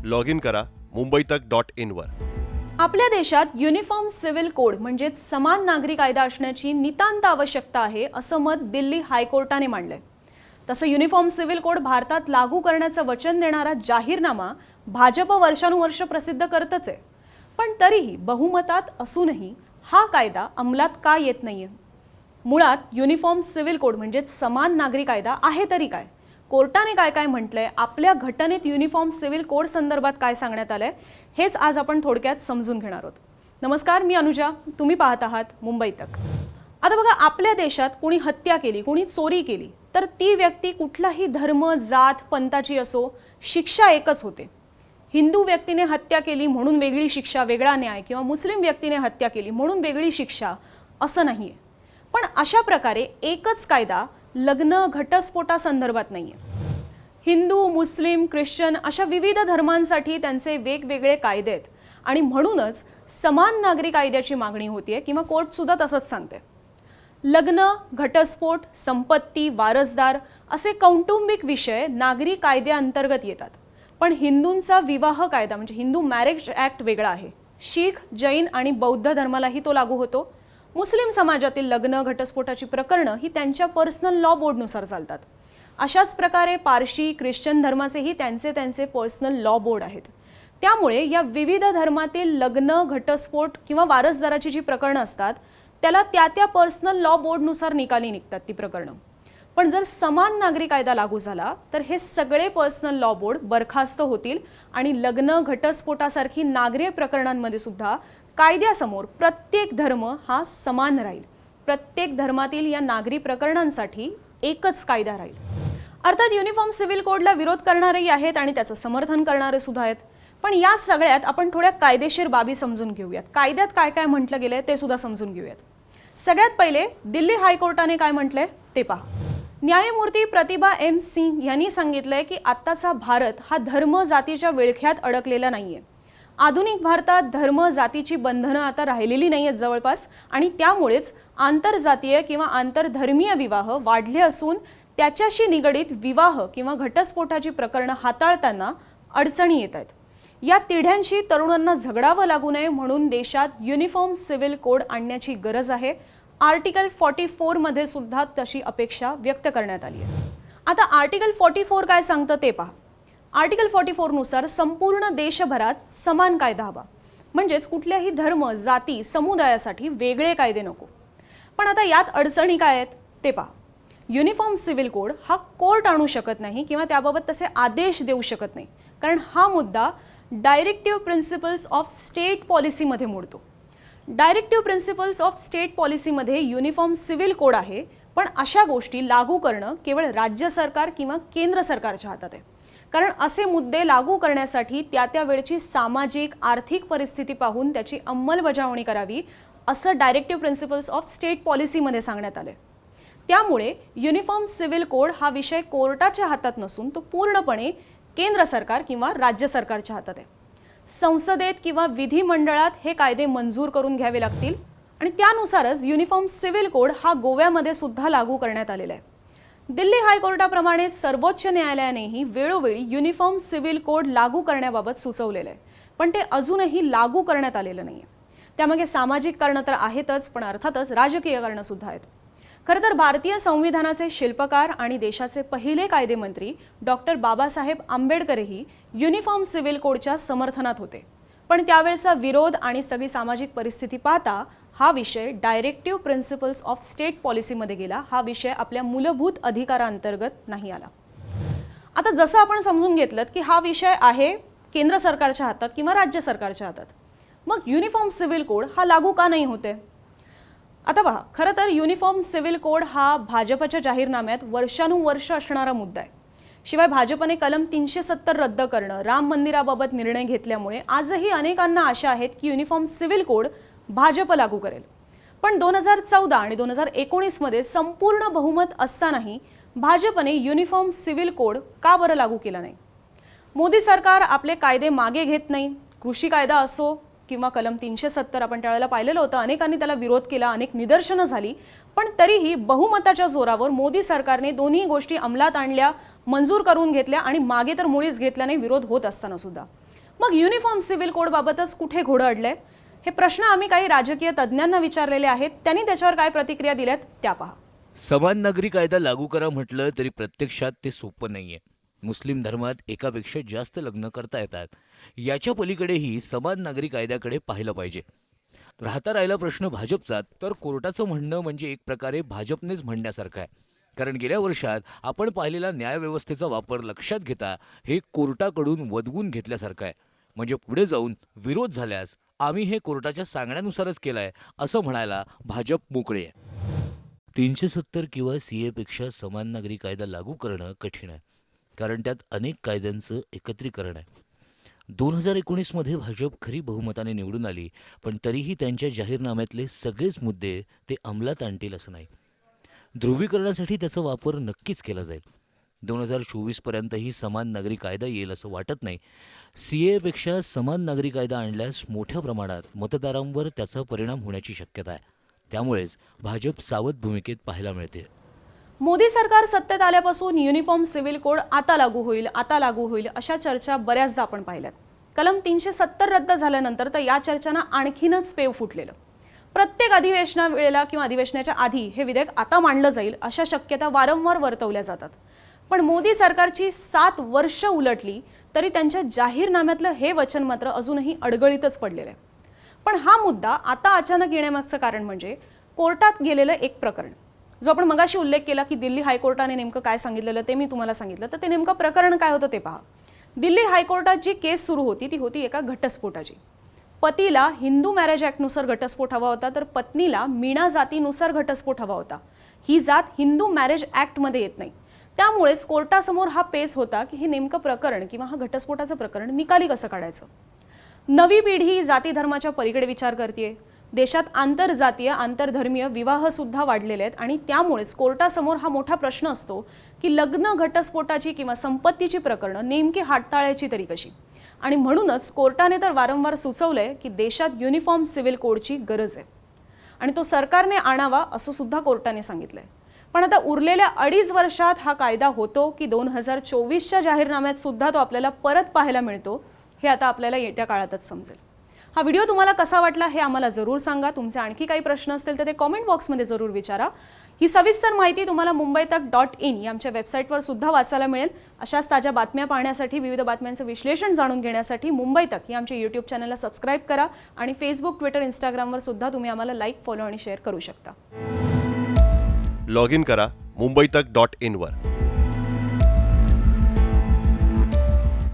Log in करा मुंबईतक.in वर। आपल्या देशात युनिफॉर्म सिव्हिल कोड म्हणजे समान नागरी कायदा असण्याची नितांत आवश्यकता आहे असं मत दिल्ली हायकोर्टाने मांडलंय। तसं युनिफॉर्म सिव्हिल कोड भारतात लागू करण्याचं वचन देणारा जाहीरनामा भाजप वर्षानुवर्ष प्रसिद्ध करतच आहे, पण तरीही बहुमतात असूनही हा कायदा अंमलात का येत नाहीये? मुळात युनिफॉर्म सिव्हिल कोड म्हणजे समान नागरी कायदा आहे तरी काय? कोर्टाने काय काय म्हटलंय, आपल्या घटनेत युनिफॉर्म सिव्हिल कोड संदर्भात काय सांगण्यात आलंय, हेच आज आपण थोडक्यात समजून घेणार आहोत। नमस्कार, मी अनुजा, तुम्ही पाहत आहात मुंबई तक। आता बघा, आपल्या देशात कोणी हत्या केली, कोणी चोरी केली तर ती व्यक्ती कुठलाही धर्म, जात, पंथाची असो, शिक्षा एकच होते। हिंदू व्यक्तीने हत्या केली म्हणून वेगळी शिक्षा, वेगळा न्याय, किंवा मुस्लिम व्यक्तीने हत्या केली म्हणून वेगळी शिक्षा असं नाहीये। पण अशा प्रकारे एकच कायदा लग्न घटस्फोटासंदर्भात नाहीये। हिंदू, मुस्लिम, ख्रिश्चन अशा विविध धर्मांसाठी त्यांचे वेगवेगळे कायदे आहेत आणि म्हणूनच समान नागरी कायद्याची मागणी होतीये किंवा कोर्ट सुद्धा तसंच सांगते। लग्न, घटस्फोट, संपत्ती, वारसदार असे कौटुंबिक विषय नागरी कायद्याअंतर्गत येतात, पण हिंदूंचा विवाह कायदा म्हणजे हिंदू मॅरेज ॲक्ट वेगळा आहे। शीख, जैन आणि बौद्ध धर्मालाही तो लागू होतो। मुस्लिम समाजातील लग्न, घटस्फोटाची प्रकरणं ही त्यांच्या पर्सनल लॉ बोर्डनुसार चालतात। अशाच प्रकारे पारशी, ख्रिश्चन धर्माचेही त्यांचे पर्सनल लॉ बोर्ड आहेत। त्यामुळे या विविध धर्मातील लग्न, घटस्फोट किंवा वारसदाराची जी प्रकरणं असतात त्याला त्या पर्सनल लॉ बोर्डनुसार निकाली निघतात ती प्रकरणं। पण जर समान नागरी कायदा लागू झाला तर हे सगळे पर्सनल लॉ बोर्ड बरखास्त होतील आणि लग्न, घटस्फोटासारखी नागरी प्रकरणांमध्ये सुद्धा कायद्यासमोर प्रत्येक धर्म हा समान राहील। प्रत्येक धर्मातील या नागरी प्रकरणांसाठी एकच कायदा राहील। अर्थात युनिफॉर्म सिव्हिल कोडला विरोध करणारेही आहेत आणि त्याचं समर्थन करणारे सुद्धा आहेत, पण या सगळ्यात आपण थोड्या कायदेशीर बाबी समजून घेऊयात। कायद्यात काय काय म्हटलं गेलंय ते सुद्धा समजून घेऊयात। सगळ्यात पहिले दिल्ली हायकोर्टाने काय म्हटलंय ते पहा। न्यायमूर्ती प्रतिभा एम सिंह यांनी सांगितलंय की आत्ताचा भारत हा धर्म, जातीच्या विळख्यात अडकलेला नाहीये। आधुनिक भारतात धर्म, जातीची बंधनं आता राहिलेली नाहीयेत जवळपास, आणि त्यामुळेच आंतरजातीय किंवा आंतरधर्मीय विवाह वाढले असून त्याच्याशी निगडित विवाह किंवा घटस्फोटाची प्रकरणं हाताळताना अडचणी येत आहेत। या तिढ्यांशी तरुणांना झगडावं लागू नये म्हणून देशात युनिफॉर्म सिव्हिल कोड आणण्याची गरज आहे। आर्टिकल 44 मध्ये सुद्धा तशी अपेक्षा व्यक्त करण्यात आली आहे। आता आर्टिकल 44 काय सांगतं ते पहा। आर्टिकल 44 नुसार संपूर्ण देशभरात समान कायदा हवा, म्हणजेच कुठल्याही धर्म, जाती, समुदायासाठी वेगळे कायदे नको। पण आता यात अडचणी काय आहेत ते पहा। युनिफॉर्म सिव्हिल कोड हा कोर्ट आणू शकत नाही किंवा त्याबाबत तसे आदेश देऊ शकत नाही, कारण हा मुद्दा डायरेक्टिव्ह प्रिन्सिपल्स ऑफ स्टेट पॉलिसीमध्ये मोडतो। डायरेक्टिव्ह प्रिन्सिपल्स ऑफ स्टेट पॉलिसीमध्ये युनिफॉर्म सिव्हिल कोड आहे, पण अशा गोष्टी लागू करणं केवळ राज्य सरकार किंवा केंद्र सरकारच्या हातात आहे, कारण असे मुद्दे लागू करण्यासाठी त्या वेळची सामाजिक, आर्थिक परिस्थिती पाहून त्याची अंमलबजावणी करावी असं डायरेक्टिव्ह प्रिन्सिपल्स ऑफ स्टेट पॉलिसीमध्ये सांगण्यात आले। त्यामुळे युनिफॉर्म सिव्हिल कोड हा विषय कोर्टाच्या हातात नसून तो पूर्णपणे केंद्र सरकार किंवा राज्य सरकारच्या हातात आहे। संसदेत किंवा विधिमंडळात हे कायदे मंजूर करून घ्यावे लागतील आणि त्यानुसारच युनिफॉर्म सिव्हिल कोड हा गोव्यामध्ये सुद्धा लागू करण्यात आलेला आहे। दिल्ली हायकोर्टाप्रमाणे सर्वोच्च न्यायालयानेही वेळोवेळी युनिफॉर्म सिव्हिल कोड लागू करण्याबाबत सुचवलेलं आहे, पण ते अजूनही लागू करण्यात आलेलं नाहीये। त्यामागे सामाजिक कारणं तर आहेतच, पण अर्थातच राजकीय कारणं सुद्धा आहेत। खरं तर भारतीय संविधानाचे शिल्पकार आणि देशाचे पहिले कायदेमंत्री डॉक्टर बाबासाहेब आंबेडकरही युनिफॉर्म सिव्हिल कोडच्या समर्थनात होते, पण त्यावेळचा विरोध आणि सगळी सामाजिक परिस्थिती पाहता हा विषय डायरेक्टिव्ह प्रिन्सिपल्स ऑफ स्टेट पॉलिसीमध्ये गेला। हा विषय आपल्या मूलभूत अधिकारांतर्गत नाही आला। आता जसं आपण समजून घेतलं की हा विषय आहे केंद्र सरकारच्या हातात किंवा राज्य सरकारच्या हातात, मग युनिफॉर्म सिव्हिल कोड हा लागू का नाही होते? आता पहा, खरं तर युनिफॉर्म सिव्हिल कोड हा भाजपच्या जाहीरनाम्यात वर्षानुवर्ष असणारा मुद्दा आहे। शिवाय भाजपने कलम 370 रद्द करणं, राम मंदिराबाबत निर्णय घेतल्यामुळे आजही अनेकांना आशा आहेत की युनिफॉर्म सिव्हिल कोड भाजप लागू करेल। पण 2014 आणि 2019 मध्ये संपूर्ण बहुमत असतानाही भाजपने युनिफॉर्म सिव्हिल कोड का बरं लागू केला नाही? मोदी सरकार आपले कायदे मागे घेत नाही। कृषी कायदा असो किंवा कलम 370 आपण त्यावेळेला पाहिलेलं होतं, अनेकांनी त्याला विरोध केला, अनेक निदर्शनं झाली, पण तरीही बहुमताच्या जोरावर मोदी सरकारने दोन्ही गोष्टी अंमलात आणल्या, मंजूर करून घेतल्या आणि मागे तर मुळीच घेतल्या नाही विरोध होत असताना सुद्धा। मग युनिफॉर्म सिव्हिल कोड बाबतच कुठे घोडं अडलंय? हे प्रश्न आम्ही काही राजकीय तज्ज्ञांना विचारलेले आहेत. त्यांनी त्याच्यावर काय प्रतिक्रिया दिल्यात त्या पहा. समान नागरी कायदा लागू करा म्हटलं तरी प्रत्यक्षात ते सोपं नाहीये. मुस्लिम धर्मात एकापेक्षा जास्त लग्न करता येतात. याच्या पलीकडेही समान नागरी कायद्याकडे पाहिलं पाहिजे. राहता राहिला प्रश्न भाजपचा, तर कोर्टाचं म्हणणं म्हणजे एक प्रकारे भाजपनेच म्हणण्यासारखं आहे. कारण गेल्या वर्षात आपण पाहिलेला न्यायव्यवस्थेचा वापर लक्षात घेता हे कोर्टाकडून वदवून घेतल्यासारखं आहे. म्हणजे पुढे जाऊन विरोध झाल्यास आम्ही हे कोर्टाच्या सांगण्यानुसारच केलंय असं म्हणायला भाजप मोकळे आहे. 370 किंवा CA पेक्षा समान नागरी कायदा लागू करणं कठीण आहे. कारण त्यात अनेक कायद्यांचं एकत्रीकरण आहे. 2019 मध्ये भाजप खरी बहुमताने निवडून आली, पण तरीही त्यांच्या जाहीरनाम्यातले सगळेच मुद्दे ते अंमलात आणतील असं नाही. ध्रुवीकरणासाठी त्याचा वापर नक्कीच केला जाईल. 2024 पर्यंतही समान नागरी कायदा येईल असं वाटत नाही. CA पेक्षा समान नागरी कायदा आणल्यास मोठ्या प्रमाणात मतदारांवर त्याचा परिणाम होण्याची शक्यता आहे. त्यामुळेच भाजप सावध भूमिकेत पाहायला मिळते. मोदी सरकार सत्तेत आल्यापासून युनिफॉर्म सिव्हिल कोड आता लागू होईल अशा चर्चा बऱ्याचदा आपण पाहिल्यात. कलम 370 रद्द झाल्यानंतर तर या चर्चांना आणखीनच पेव फुटलेलं. प्रत्येक अधिवेशना वेळेला किंवा अधिवेशनाच्या आधी हे विधेयक आता मांडलं जाईल अशा शक्यता वारंवार वर्तवल्या जातात. पण मोदी सरकारची 7 वर्ष उलटली तरी त्यांच्या जाहीरनाम्यातलं हे वचन मात्र अजूनही अडगळीतच पडलेलं आहे. पण हा मुद्दा आता अचानक येण्यामागचं कारण म्हणजे कोर्टात गेलेलं एक प्रकरण, जो आपण मगाशी उल्लेख केला की दिल्ली हायकोर्टाने नेमकं काय सांगितलेलं ते मी तुम्हाला सांगितलं. तर ते नेमकं प्रकरण काय होतं ते पहा. दिल्ली हायकोर्टात जी केस सुरू होती ती होती एका घटस्फोटाची. पतीला हिंदू मॅरेज ॲक्टनुसार घटस्फोट हवा होता, तर पत्नीला मीणा जातीनुसार घटस्फोट हवा होता. ही जात हिंदू मॅरेज ॲक्टमध्ये येत नाही. त्यामुळेच कोर्टासमोर हा पेच होता की हे नेमकं प्रकरण किंवा हा घटस्फोटाचं प्रकरण निकाली कसं काढायचं. नवी पिढी जाती धर्माच्या पलीकडे विचार करते. देशात आंतरजातीय आंतरधर्मीय विवाह सुद्धा वाढलेले आहेत आणि त्यामुळेच कोर्टासमोर हा मोठा प्रश्न असतो की लग्न घटस्फोटाची किंवा संपत्तीची प्रकरणं नेमकी हाताळायची तरी कशी. आणि म्हणूनच कोर्टाने तर वारंवार सुचवलंय की देशात युनिफॉर्म सिव्हिल कोडची गरज आहे आणि तो सरकारने आणावा असं सुद्धा कोर्टाने सांगितलंय. पण आता उरलेल्या 2.5 वर्षात हा कायदा होतो की 2024च्या जाहीरनाम्यात सुद्धा तो आपल्याला परत पाहायला मिळतो हे आता आपल्याला येत्या काळातच समजेल. हा व्हिडिओ तुम्हाला कसा वाटला हे आम्हाला जरूर सांगा. तुमचे आणखी काही प्रश्न असतील तर ते कॉमेंट बॉक्समध्ये जरूर विचारा. ही सविस्तर माहिती तुम्हाला mumbaitak.in या आमच्या वेबसाईटवर सुद्धा वाचायला मिळेल. अशाच ताज्या बातम्या पाहण्यासाठी, विविध बातम्यांचं विश्लेषण जाणून घेण्यासाठी मुंबई तक या आमच्या यूट्यूब चॅनलला सबस्क्राईब करा आणि फेसबुक, ट्विटर, इंस्टाग्रामवर सुद्धा तुम्ही आम्हाला लाईक, फॉलो आणि शेअर करू शकता. लॉग इन करा mumbaitak.in वर.